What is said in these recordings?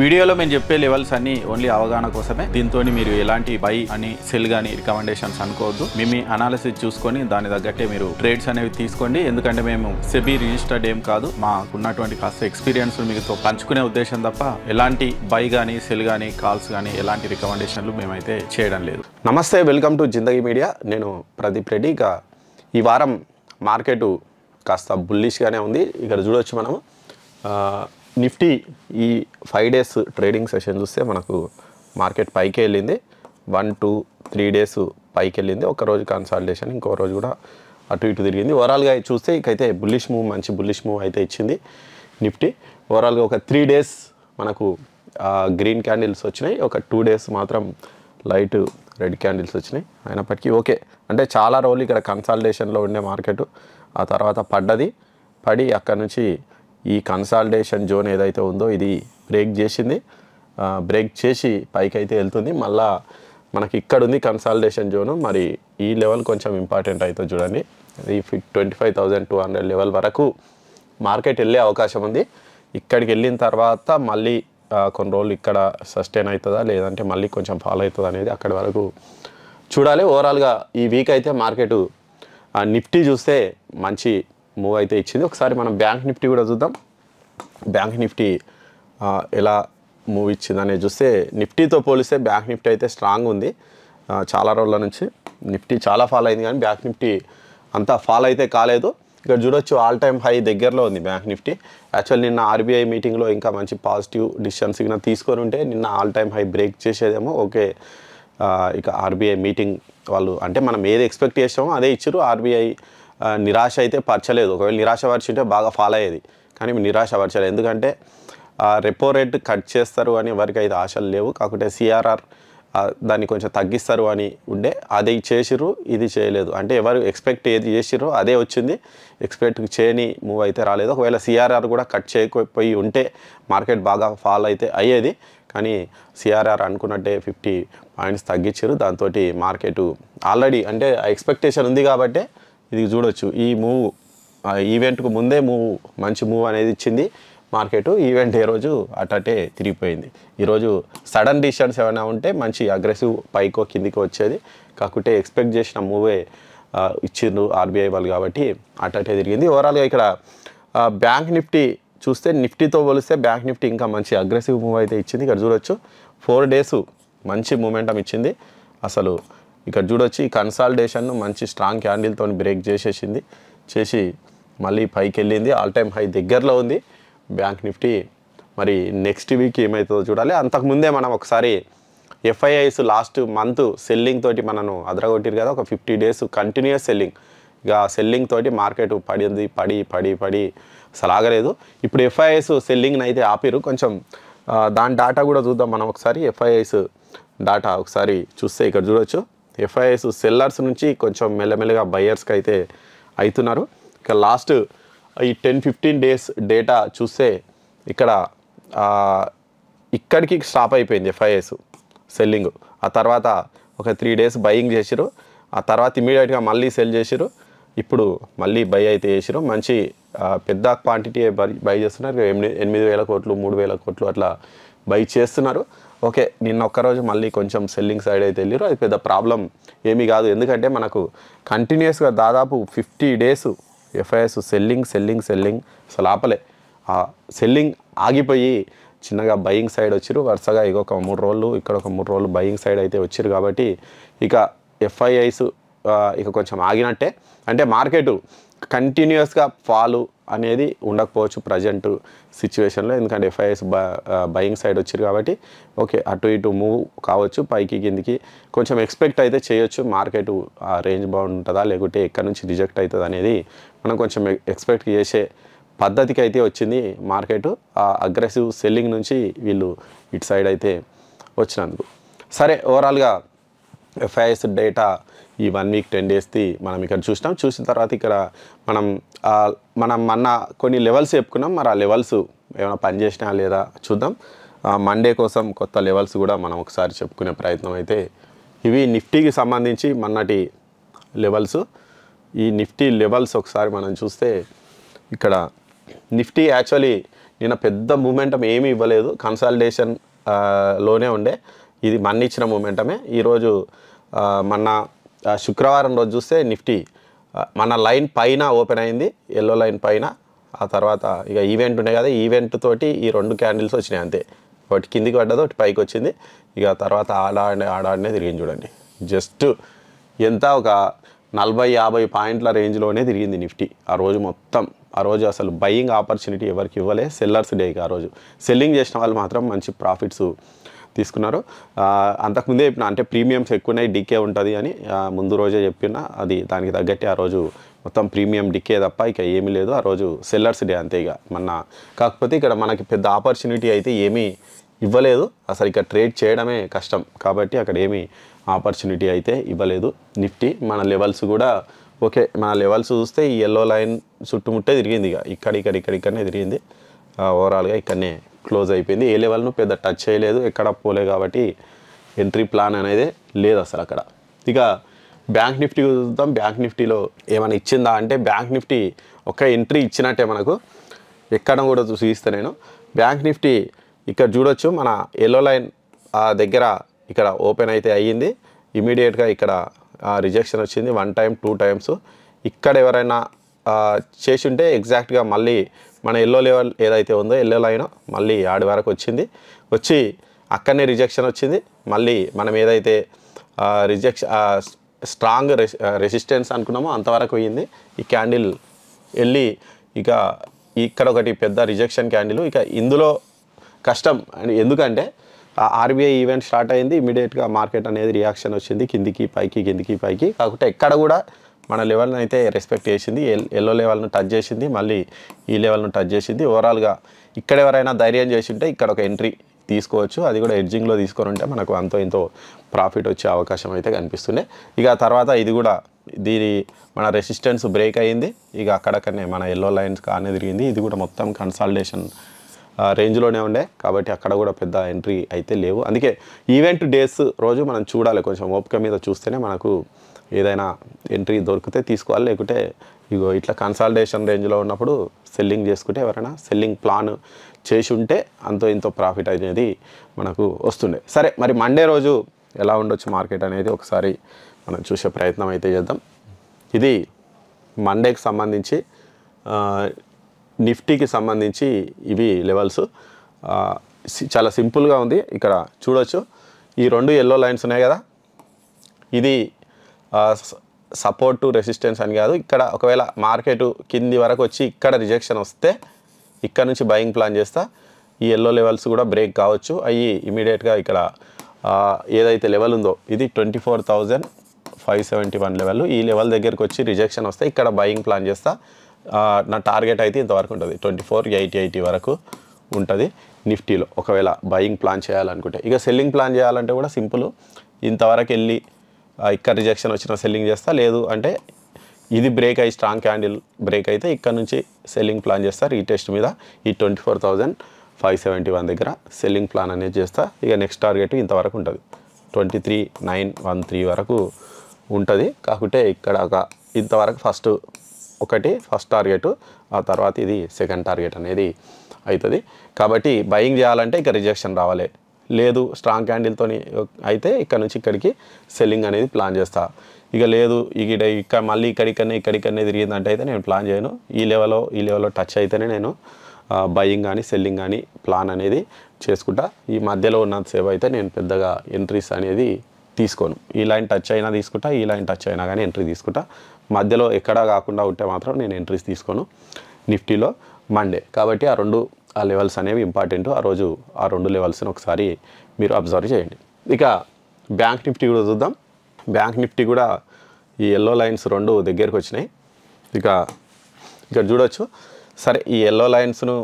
వీడియోలో మేము చెప్పే లెవెల్స్ అన్ని ఓన్లీ అవగాహన కోసమే. దీంతో మీరు ఎలాంటి బై అని సెల్ గానీ రికమెండేషన్స్ అనుకోవద్దు. మీ అనాలిసిస్ చూసుకొని దాని తగ్గట్టే మీరు ట్రేడ్స్ అనేవి తీసుకోండి. ఎందుకంటే మేము సెబీ రిజిస్టర్డ్ ఏం కాదు. మాకున్నటువంటి కాస్త ఎక్స్పీరియన్స్ మీతో పంచుకునే ఉద్దేశం తప్ప ఎలాంటి బై గానీ సెల్ గానీ కాల్స్ గానీ ఎలాంటి రికమెండేషన్లు మేమైతే చేయడం లేదు. నమస్తే, వెల్కమ్ టు జిందగీ మీడియా. నేను ప్రదీప్ రెడ్డి. ఇక ఈ వారం మార్కెట్ కాస్త బుల్లిష్గానే ఉంది. ఇక్కడ చూడొచ్చు మనం నిఫ్టీ ఈ 5 days ట్రేడింగ్ సెషన్ చూస్తే మనకు మార్కెట్ పైకి వెళ్ళింది. 1, 2, 3 days పైకి వెళ్ళింది. ఒక రోజు కన్సాలిడేషన్, ఇంకో రోజు కూడా అటు ఇటు తిరిగింది. ఓవరాల్గా చూస్తే ఇకైతే బుల్లిష్ మూవ్, మంచి బుల్లిష్ మూవ్ అయితే ఇచ్చింది నిఫ్టీ. ఓవరాల్గా ఒక 3 days మనకు గ్రీన్ క్యాండిల్స్ వచ్చినాయి. ఒక 2 days మాత్రం లైట్ రెడ్ క్యాండిల్స్ వచ్చినాయి. అయినప్పటికీ ఓకే, అంటే చాలా రోజులు ఇక్కడ కన్సాలిడేషన్లో ఉండే మార్కెట్ ఆ తర్వాత పడి అక్కడ నుంచి ఈ కన్సాలిడేషన్ జోన్ ఏదైతే ఉందో ఇది బ్రేక్ చేసింది. బ్రేక్ చేసి పైకి అయితే వెళ్తుంది. మళ్ళా మనకి ఇక్కడ ఉంది కన్సాలిడేషన్ జోను. మరి ఈ లెవెల్ కొంచెం ఇంపార్టెంట్ అయితే చూడండి. ఈ 25,200 లెవెల్ వరకు మార్కెట్ వెళ్ళే అవకాశం ఉంది. ఇక్కడికి వెళ్ళిన తర్వాత మళ్ళీ కొన్ని రోజులు ఇక్కడ సస్టైన్ అవుతుందా లేదంటే మళ్ళీ కొంచెం ఫాలో అవుతుందా అనేది అక్కడి వరకు చూడాలి. ఓవరాల్గా ఈ వీక్ అయితే మార్కెట్ నిఫ్టీ చూస్తే మంచి మూవ్ అయితే ఇచ్చింది. ఒకసారి మనం బ్యాంక్ నిఫ్టీ కూడా చూద్దాం. బ్యాంక్ నిఫ్టీ ఎలా మూవ్ ఇచ్చింది అనేది చూస్తే నిఫ్టీతో పోలిస్తే బ్యాంక్ నిఫ్టీ అయితే స్ట్రాంగ్ ఉంది. చాలా రోజుల నుంచి నిఫ్టీ చాలా ఫాల్ అయింది, కానీ బ్యాంక్ నిఫ్టీ అంతా ఫాల్ అయితే కాలేదు. ఇక్కడ చూడొచ్చు ఆల్ టైమ్ హై దగ్గరలో ఉంది బ్యాంక్ నిఫ్టీ. యాక్చువల్ నిన్న ఆర్బీఐ మీటింగ్లో ఇంకా మంచి పాజిటివ్ డిసిషన్ సిగ్నల్ తీసుకొని ఉంటే నిన్న ఆల్ టైమ్ హై బ్రేక్ చేసేదేమో. ఓకే, ఇక ఆర్బీఐ మీటింగ్ వాళ్ళు అంటే మనం ఏది ఎక్స్పెక్ట్ చేసామో అదే ఇచ్చారు. ఆర్బీఐ నిరాశ అయితే పరచలేదు. ఒకవేళ నిరాశ పరిచుంటే బాగా ఫాలో అయ్యేది, కానీ నిరాశ పరచలేదు. ఎందుకంటే రెపో రేట్ కట్ చేస్తారు అని ఎవరికి అయితే ఆశలు లేవు. కాకపోతే సిఆర్ఆర్ దాన్ని కొంచెం తగ్గిస్తారు అని ఉండే, అది చేసిర్రు, ఇది చేయలేదు. అంటే ఎవరు ఎక్స్పెక్ట్ ఏది చేసిర్రో అదే వచ్చింది. ఎక్స్పెక్ట్ చేయని మూవ్ అయితే రాలేదు. ఒకవేళ సిఆర్ఆర్ కూడా కట్ చేయకపోయి ఉంటే మార్కెట్ బాగా ఫాల్ అయితే అయ్యేది, కానీ సిఆర్ఆర్ అనుకున్నట్టే 50 పాయింట్స్ తగ్గించారు. దాంతో మార్కెట్ ఆల్రెడీ అంటే ఎక్స్పెక్టేషన్ ఉంది కాబట్టి ఇది చూడొచ్చు. ఈ మూవ్ ఈవెంట్కు ముందే మంచి మూవ్ అనేది ఇచ్చింది మార్కెట్. ఈవెంట్ ఏ రోజు అటే తిరిగిపోయింది. ఈరోజు సడన్ డిసిషన్స్ ఏమైనా ఉంటే మంచి అగ్రెసివ్ పైకో కిందికో వచ్చేది. కాకపోతే ఎక్స్పెక్ట్ చేసిన మూవే ఇచ్చిండ్రు ఆర్బీఐ వాళ్ళు కాబట్టి అటే తిరిగింది. ఓవరాల్గా ఇక్కడ బ్యాంక్ నిఫ్టీ చూస్తే నిఫ్టీతో పోలిస్తే బ్యాంక్ నిఫ్టీ ఇంకా మంచి అగ్రెసివ్ మూవ్ అయితే ఇచ్చింది. ఇక్కడ చూడొచ్చు 4 days మంచి మూమెంటం ఇచ్చింది. అసలు ఇక్కడ చూడొచ్చు ఈ కన్సాలిడేషన్ మంచి స్ట్రాంగ్ క్యాండిల్తో బ్రేక్ చేసి మళ్ళీ పైకి వెళ్ళింది. ఆల్ టైమ్ హై దగ్గరలో ఉంది బ్యాంక్ నిఫ్టీ. మరి నెక్స్ట్ వీక్ ఏమవుతుందో చూడాలి. అంతకుముందే మనం ఒకసారి ఎఫ్ఐఐస్ లాస్ట్ మంత్ సెల్లింగ్ తోటి మనను అదరగొట్టిరు కదా, ఒక 50 days కంటిన్యూస్ సెల్లింగ్. ఇక సెల్లింగ్ తోటి మార్కెట్ పడి అసలు ఆగలేదు. ఇప్పుడు ఎఫ్ఐఐస్ సెల్లింగ్ని అయితే ఆపిరు. కొంచెం దాని డాటా కూడా చూద్దాం మనం ఒకసారి. ఎఫ్ఐఐస్ డాటా ఒకసారి చూస్తే ఇక్కడ చూడొచ్చు ఎఫ్ఐఐస్ సెల్లర్స్ నుంచి కొంచెం మెల్లమెల్లగా బయర్స్కి అయితే అవుతున్నారు. ఇక లాస్ట్ ఈ 10-15 days డేటా చూస్తే ఇక్కడికి స్టాప్ అయిపోయింది ఎఫ్ఐఐస్ సెల్లింగ్. ఆ తర్వాత ఒక 3 days బయింగ్ చేసిరు. ఆ తర్వాత ఇమీడియట్గా మళ్ళీ సెల్ చేసిరు. ఇప్పుడు మళ్ళీ బై అయితే చేసిరు. మంచి పెద్ద క్వాంటిటీ బై చేస్తున్నారు. 8,000 కోట్లు 3,000 కోట్లు అట్లా బై చేస్తున్నారు. ఓకే, నిన్న ఒక్కరోజు మళ్ళీ కొంచెం సెల్లింగ్ సైడ్ అయితే వెళ్ళారు. అది పెద్ద ప్రాబ్లం ఏమీ కాదు. ఎందుకంటే మనకు కంటిన్యూస్గా దాదాపు 50 days ఎఫ్ఐఎస్ సెల్లింగ్ అసలు ఆపలే. ఆ సెల్లింగ్ ఆగిపోయి చిన్నగా బయింగ్ సైడ్ వచ్చారు. వరుసగా ఒక 3 రోజులు ఇక్కడ ఒక 3 రోజులు బయింగ్ సైడ్ అయితే వచ్చారు. కాబట్టి ఇక ఎఫ్ఐఐస్ ఇక కొంచెం ఆగినట్టే. అంటే మార్కెట్ కంటిన్యూస్గా ఫాలు అనేది ఉండకపోవచ్చు ప్రజెంట్ సిచ్యువేషన్లో. ఎందుకంటే ఎఫ్ఐఎస్ బయింగ్ సైడ్ వచ్చారు కాబట్టి ఓకే, అటు ఇటు మూవ్ కావచ్చు పైకి కిందికి. కొంచెం ఎక్స్పెక్ట్ అయితే చేయొచ్చు మార్కెట్ ఆ రేంజ్ బౌండ్ ఉంటుందా లేకుంటే ఎక్కడి నుంచి రిజెక్ట్ అవుతుంది అనేది మనం కొంచెం ఎక్స్పెక్ట్ చేసే పద్ధతికి అయితే వచ్చింది మార్కెట్. ఆ అగ్రెసివ్ సెల్లింగ్ నుంచి వీళ్ళు ఇటు సైడ్ అయితే వచ్చినందుకు. సరే, ఓవరాల్గా ఎఫ్ఐఎస్ డేటా ఈ 1 week 10 daysది మనం ఇక్కడ చూసిన తర్వాత ఇక్కడ మనం మొన్న కొన్ని లెవెల్స్ చెప్పుకున్నాం. మరి ఆ లెవెల్స్ ఏమైనా పనిచేసినా లేదా చూద్దాం. మండే కోసం కొత్త లెవెల్స్ కూడా మనం ఒకసారి చెప్పుకునే ప్రయత్నం అయితే. ఇవి నిఫ్టీకి సంబంధించి మొన్నటి లెవెల్స్. ఈ నిఫ్టీ లెవెల్స్ ఒకసారి మనం చూస్తే ఇక్కడ నిఫ్టీ యాక్చువల్లీ నిన్న పెద్ద మూమెంటం ఏమీ ఇవ్వలేదు, కన్సాలిడేషన్ లోనే ఉండే. ఇది మొన్న ఇచ్చిన మూమెంటమే. ఈరోజు మొన్న శుక్రవారం రోజు చూస్తే నిఫ్టీ మన లైన్ పైన ఓపెన్ అయింది, ఎల్లో లైన్ పైన. ఆ తర్వాత ఇక ఈవెంట్ ఉండే కదా, ఈవెంట్ తోటి ఈ 2 క్యాండిల్స్ వచ్చినాయి అంతే. ఒకటి కిందికి పడ్డది, ఒకటి పైకి వచ్చింది. ఇక తర్వాత ఆడాడనే తిరిగింది చూడండి. జస్ట్ ఎంత ఒక 40-50 పాయింట్ల రేంజ్లోనే తిరిగింది నిఫ్టీ ఆ రోజు మొత్తం. ఆ రోజు అసలు బయింగ్ ఆపర్చునిటీ ఎవరికి ఇవ్వలే, సెల్లర్స్ డేకి. ఆ రోజు సెల్లింగ్ చేసిన వాళ్ళు మాత్రం మంచి ప్రాఫిట్స్ తీసుకున్నారు. అంతకుముందే చెప్పిన, అంటే ప్రీమియమ్స్ ఎక్కువనే డికే ఉంటుంది అని ముందు రోజే చెప్పిన, అది దానికి తగ్గట్టే ఆ రోజు మొత్తం ప్రీమియం డికే తప్ప ఇక ఏమీ లేదు. ఆ రోజు సెల్లర్స్ డే అంతే. ఇక కాకపోతే ఇక్కడ మనకి పెద్ద ఆపర్చునిటీ అయితే ఏమీ ఇవ్వలేదు, అసలు ఇక్కడ ట్రేడ్ చేయడమే కష్టం కాబట్టి అక్కడ ఏమీ ఆపర్చునిటీ అయితే ఇవ్వలేదు. నిఫ్టీ మన లెవెల్స్ కూడా ఓకే, మన లెవెల్స్ చూస్తే ఈ ఎల్లో లైన్ చుట్టుముట్టే తిరిగింది. ఇక ఇక్కడనే తిరిగింది. ఓవరాల్గా ఇక్కడనే క్లోజ్ అయిపోయింది. ఏ లెవెల్ను పెద్ద టచ్ చేయలేదు, ఎక్కడ పోలే కాబట్టి ఎంట్రీ ప్లాన్ అనేది లేదు అసలు అక్కడ. ఇక బ్యాంక్ నిఫ్టీ చూద్దాం. బ్యాంక్ నిఫ్టీలో ఏమైనా ఇచ్చిందా అంటే, బ్యాంక్ నిఫ్టీ ఒక ఎంట్రీ ఇచ్చినట్టే మనకు. ఎక్కడ కూడా చూపిస్తే నేను బ్యాంక్ నిఫ్టీ ఇక్కడ చూడొచ్చు, మన ఎల్లో లైన్ దగ్గర ఇక్కడ ఓపెన్ అయితే అయ్యింది. ఇమీడియట్గా ఇక్కడ రిజెక్షన్ వచ్చింది 1 టైం 2 టైమ్స్. ఇక్కడ ఎవరైనా చేసి ఉంటే ఎగ్జాక్ట్గా మళ్ళీ మన ఎల్లో లెవెల్ ఏదైతే ఉందో ఎల్లో లైన్ మళ్ళీ ఆడి వరకు వచ్చింది, వచ్చి అక్కడనే రిజెక్షన్ వచ్చింది. మళ్ళీ మనం ఏదైతే స్ట్రాంగ్ రెసిస్టెన్స్ అనుకున్నామో అంతవరకు పోయింది. ఈ క్యాండిల్ వెళ్ళి ఇక ఇక్కడ ఒకటి పెద్ద రిజెక్షన్ క్యాండిల్. ఇక ఇందులో కష్టం ఎందుకంటే ఆర్బీఐ ఈవెంట్ స్టార్ట్ అయింది, ఇమీడియట్గా మార్కెట్ అనేది రియాక్షన్ వచ్చింది, కిందికి పైకి. కాకపోతే ఎక్కడ కూడా మన లెవెల్ని అయితే రెస్పెక్ట్ చేసింది, ఎల్లో లెవెల్ను టచ్ చేసింది, మళ్ళీ ఈ లెవెల్ను టచ్ చేసింది. ఓవరాల్గా ఇక్కడ ఎవరైనా ధైర్యం చేసి ఉంటే ఇక్కడ ఒక ఎంట్రీ తీసుకోవచ్చు, అది కూడా ఎడ్జింగ్లో తీసుకొని ఉంటే మనకు అంతో ఇంతో ప్రాఫిట్ వచ్చే అవకాశం అయితే కనిపిస్తుంది. ఇక తర్వాత ఇది కూడా మన రెసిస్టెన్స్ బ్రేక్ అయ్యింది, ఇక అక్కడక్కడనే మన ఎల్లో లైన్స్ కానే తిరిగింది. ఇది కూడా మొత్తం కన్సాలిడేషన్ రేంజ్లోనే ఉండే కాబట్టి అక్కడ కూడా పెద్ద ఎంట్రీ అయితే లేవు. అందుకే ఈవెంట్ డేస్ రోజు మనం చూడాలి, కొంచెం ఓపిక మీద చూస్తేనే మనకు ఏదైనా ఎంట్రీ దొరికితే తీసుకోవాలి, లేకుంటే ఇగో ఇట్లా కన్సాలిడేషన్ రేంజ్లో ఉన్నప్పుడు సెల్లింగ్ చేసుకుంటే ఎవరైనా సెల్లింగ్ ప్లాన్ చేసి ఉంటే అంతో ఇంతో ప్రాఫిట్ అనేది మనకు వస్తుండే. సరే, మరి మండే రోజు ఎలా ఉండొచ్చు మార్కెట్ అనేది ఒకసారి మనం చూసే ప్రయత్నం అయితే చేద్దాం. ఇది మండేకి సంబంధించి నిఫ్టీకి సంబంధించి ఇవి లెవెల్స్ చాలా సింపుల్గా ఉంది. ఇక్కడ చూడొచ్చు, ఈ 2 ఎల్లో లైన్స్ ఉన్నాయి కదా, ఇది సపోర్ట్ టు రెసిస్టెన్స్ అని కాదు. ఇక్కడ ఒకవేళ మార్కెట్ కింది వరకు వచ్చి ఇక్కడ రిజెక్షన్ వస్తే ఇక్కడ నుంచి బయింగ్ ప్లాన్ చేస్తా. ఈ ఎల్లో లెవెల్స్ కూడా బ్రేక్ కావచ్చు, అవి ఇమీడియట్గా ఇక్కడ ఏదైతే లెవెల్ ఉందో ఇది 24,571 లెవెల్. ఈ లెవెల్ దగ్గరికి వచ్చి రిజెక్షన్ వస్తే ఇక్కడ బయింగ్ ప్లాన్ చేస్తా. నా టార్గెట్ అయితే ఇంతవరకు ఉంటుంది, 24,880 వరకు ఉంటుంది నిఫ్టీలో ఒకవేళ బయింగ్ ప్లాన్ చేయాలనుకుంటే. ఇక సెల్లింగ్ ప్లాన్ చేయాలంటే కూడా సింపుల్, ఇంతవరకు వెళ్ళి ఇక్కడ రిజెక్షన్ వచ్చిన సెల్లింగ్ చేస్తా, లేదు అంటే ఇది బ్రేక్ అయ్యి స్ట్రాంగ్ క్యాండిల్ బ్రేక్ అయితే ఇక్కడ నుంచి సెల్లింగ్ ప్లాన్ చేస్తా. రీటెస్ట్ మీద ఈ 24,571 దగ్గర సెల్లింగ్ ప్లాన్ అనేది చేస్తా. ఇక నెక్స్ట్ టార్గెట్ ఇంతవరకు ఉంటుంది, 23,913 వరకు ఉంటుంది. కాకుంటే ఇక్కడ ఒక ఇంతవరకు ఫస్ట్ టార్గెట్, ఆ తర్వాత ఇది సెకండ్ టార్గెట్ అనేది అవుతుంది. కాబట్టి బయింగ్ చేయాలంటే ఇక రిజెక్షన్ రావాలి, లేదు స్ట్రాంగ్ క్యాండిల్తో అయితే ఇక్కడ నుంచి ఇక్కడికి సెల్లింగ్ అనేది ప్లాన్ చేస్తా. ఇక లేదు ఇక్కడ మళ్ళీ ఇక్కడికనే తిరిగిందంటే అయితే నేను ప్లాన్ చేయను. ఈ లెవెల్లో టచ్ అయితేనే నేను బయింగ్ కానీ సెల్లింగ్ కానీ ప్లాన్ అనేది చేసుకుంటా. ఈ మధ్యలో ఉన్నంతసేపు అయితే నేను పెద్దగా ఎంట్రీస్ అనేది తీసుకోను. ఈ లైన్ టచ్ అయినా తీసుకుంటా, ఈ లైన్ టచ్ అయినా కానీ ఎంట్రీ తీసుకుంటా. మధ్యలో ఎక్కడా కాకుండా ఉంటే మాత్రం నేను ఎంట్రీస్ తీసుకోను నిఫ్టీలో మండే. కాబట్టి ఆ లెవెల్స్ అనేవి ఇంపార్టెంట్. ఆ రోజు ఆ 2 లెవెల్స్ని ఒకసారి మీరు అబ్జర్వ్ చేయండి. ఇక బ్యాంక్ నిఫ్టీ కూడా చూద్దాం. బ్యాంక్ నిఫ్టీ కూడా ఈ ఎల్లో లైన్స్ 2 దగ్గరికి వచ్చినాయి. ఇక్కడ చూడొచ్చు. సరే, ఈ ఎల్లో లైన్స్ను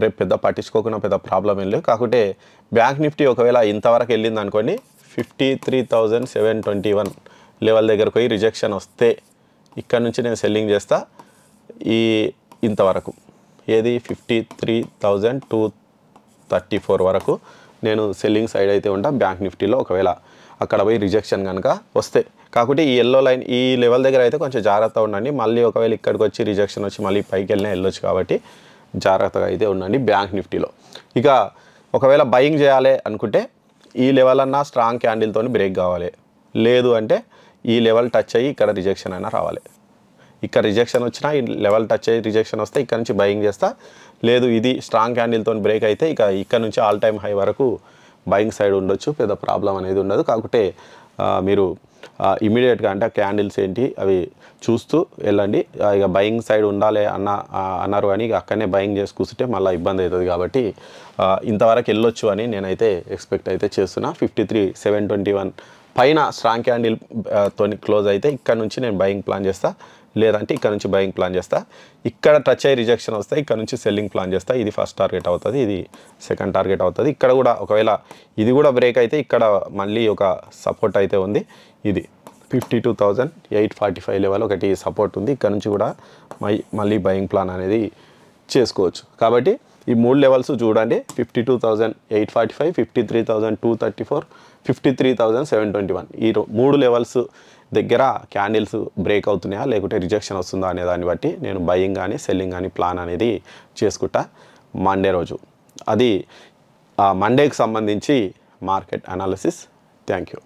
రేపు పెద్ద పట్టించుకోకుండా పెద్ద ప్రాబ్లం ఏం లేదు. కాకుంటే బ్యాంక్ నిఫ్టీ ఒకవేళ ఇంతవరకు వెళ్ళింది అనుకోండి, 53,721 లెవెల్ దగ్గరకు పోయి రిజెక్షన్ వస్తే ఇక్కడ నుంచి నేను సెల్లింగ్ చేస్తా. ఇంతవరకు ఏది 53,234 వరకు నేను సెల్లింగ్ సైడ్ అయితే ఉంటా బ్యాంక్ నిఫ్టీలో, ఒకవేళ అక్కడ పోయి రిజెక్షన్ కనుక వస్తే. కాకపోతే ఈ ఎల్లో లైన్ ఈ లెవెల్ దగ్గర అయితే కొంచెం జాగ్రత్తగా ఉండండి. మళ్ళీ ఒకవేళ ఇక్కడికి వచ్చి రిజెక్షన్ వచ్చి మళ్ళీ పైకి వెళ్ళినా వెళ్ళొచ్చు. కాబట్టి జాగ్రత్తగా అయితే ఉండండి బ్యాంక్ నిఫ్టీలో. ఇక ఒకవేళ బయింగ్ చేయాలి అనుకుంటే ఈ లెవెల్ అన్నా స్ట్రాంగ్ క్యాండిల్తో బ్రేక్ కావాలి, లేదు అంటే ఈ లెవెల్ టచ్ అయ్యి ఇక్కడ రిజెక్షన్ అయినా రావాలి. ఇక్కడ రిజెక్షన్ వచ్చినా ఈ లెవెల్ టచ్ అయ్యి రిజెక్షన్ వస్తే ఇక్కడ నుంచి బయింగ్ చేస్తా, లేదు ఇది స్ట్రాంగ్ క్యాండిల్తో బ్రేక్ అయితే ఇక ఇక్కడ నుంచి ఆల్ టైమ్ హై వరకు బయింగ్ సైడ్ ఉండొచ్చు, పెద్ద ప్రాబ్లం అనేది ఉండదు. కాకపోతే మీరు ఇమీడియట్గా అంటే క్యాండిల్స్ ఏంటి అవి చూస్తూ వెళ్ళండి. ఇక బయింగ్ సైడ్ ఉండాలి అన్నారు కానీ ఇక అక్కడనే బయింగ్ చేసి కూర్చుంటే మళ్ళీ ఇబ్బంది అవుతుంది. కాబట్టి ఇంతవరకు వెళ్ళొచ్చు అని నేనైతే ఎక్స్పెక్ట్ అయితే చేస్తున్నా. 53,721 పైన స్ట్రాంగ్ క్యాండిల్ తోని క్లోజ్ అయితే ఇక్కడ నుంచి నేను బయింగ్ ప్లాన్ చేస్తా, లేదంటే ఇక్కడ నుంచి బయింగ్ ప్లాన్ చేస్తా. ఇక్కడ టచ్ అయ్యి రిజెక్షన్ వస్తే ఇక్కడ నుంచి సెల్లింగ్ ప్లాన్ చేస్తా. ఇది ఫస్ట్ టార్గెట్ అవుతుంది, ఇది సెకండ్ టార్గెట్ అవుతుంది. ఇక్కడ కూడా ఒకవేళ ఇది కూడా బ్రేక్ అయితే ఇక్కడ మళ్ళీ ఒక సపోర్ట్ అయితే ఉంది. ఇది 52,845 లెవెల్ ఒకటి సపోర్ట్ ఉంది. ఇక్కడ నుంచి కూడా మళ్ళీ బయింగ్ ప్లాన్ అనేది చేసుకోవచ్చు. కాబట్టి ఈ 3 లెవెల్స్ చూడండి, 52,845, 53,234, 53,721. ఈ 3 లెవెల్స్ దగ్గర క్యాండిల్స్ బ్రేక్ అవుతున్నాయా లేకుంటే రిజెక్షన్ వస్తుందా అనే దాన్ని బట్టి నేను బయింగ్ కానీ సెల్లింగ్ కానీ ప్లాన్ అనేది చేసుకుంటా మండే రోజు. అది మండేకి సంబంధించి మార్కెట్ అనాలిసిస్. Thank you.